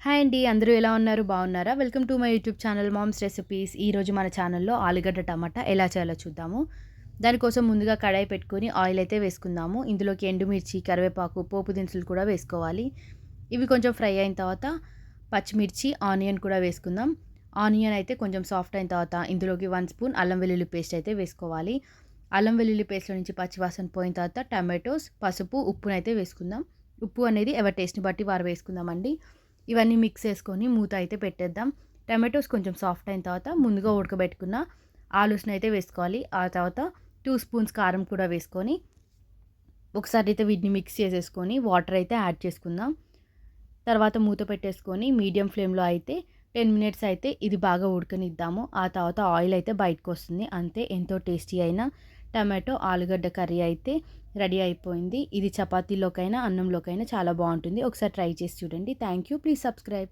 Hi అండి. అందరూ ఎలా ఉన్నారు? బాగున్నారా? Welcome to my YouTube channel Mom's Recipes. ఈరోజు మన ఛానల్‌లో ఆలుగడ్డ టమాటా ఎలా చేయాలో చూద్దాము. దానికోసం ముందుగా కడాయి పెట్టుకొని ఆయిల్ అయితే వేసుకుందాము. ఇందులోకి ఎండుమిర్చి, కరివేపాకు, పోపు దినుసులు కూడా వేసుకోవాలి. ఇవి కొంచెం ఫ్రై అయిన తర్వాత పచ్చిమిర్చి, ఆనియన్ కూడా వేసుకుందాం. ఆనియన్ అయితే కొంచెం సాఫ్ట్ అయిన తర్వాత ఇందులోకి 1 స్పూన్ అల్లం వెల్లుల్లి పేస్ట్ అయితే వేసుకోవాలి. అల్లం వెల్లుల్లి పేస్ట్‌లో నుంచి పచ్చివాసన పోయిన తర్వాత టమాటోస్, పసుపు, ఉప్పునైతే వేసుకుందాం. ఉప్పు అనేది ఎవరి టేస్ట్‌ని బట్టి వారు వేసుకుందామండి. ఇవన్నీ మిక్స్ చేసుకొని మూత అయితే పెట్టేద్దాం. టమాటోస్ కొంచెం సాఫ్ట్ అయిన తర్వాత ముందుగా ఉడకబెట్టుకున్న ఆలూస్ని అయితే వేసుకోవాలి. ఆ తర్వాత 2 స్పూన్స్ కారం కూడా వేసుకొని ఒకసారి అయితే వీటిని మిక్స్ చేసేసుకొని వాటర్ అయితే యాడ్ చేసుకుందాం. తర్వాత మూత పెట్టేసుకొని మీడియం ఫ్లేమ్లో అయితే 10 మినిట్స్ అయితే ఇది బాగా ఉడకనిద్దాము. ఆ తర్వాత ఆయిల్ అయితే బయటకు వస్తుంది. అంతే, ఎంతో టేస్టీ అయిన టమాటో ఆలుగడ్డ కర్రీ అయితే రెడీ అయిపోయింది. ఇది చపాతీలోకైనా అన్నంలోకైనా చాలా బాగుంటుంది. ఒకసారి ట్రై చేసి చూడండి. Thank you. Please subscribe.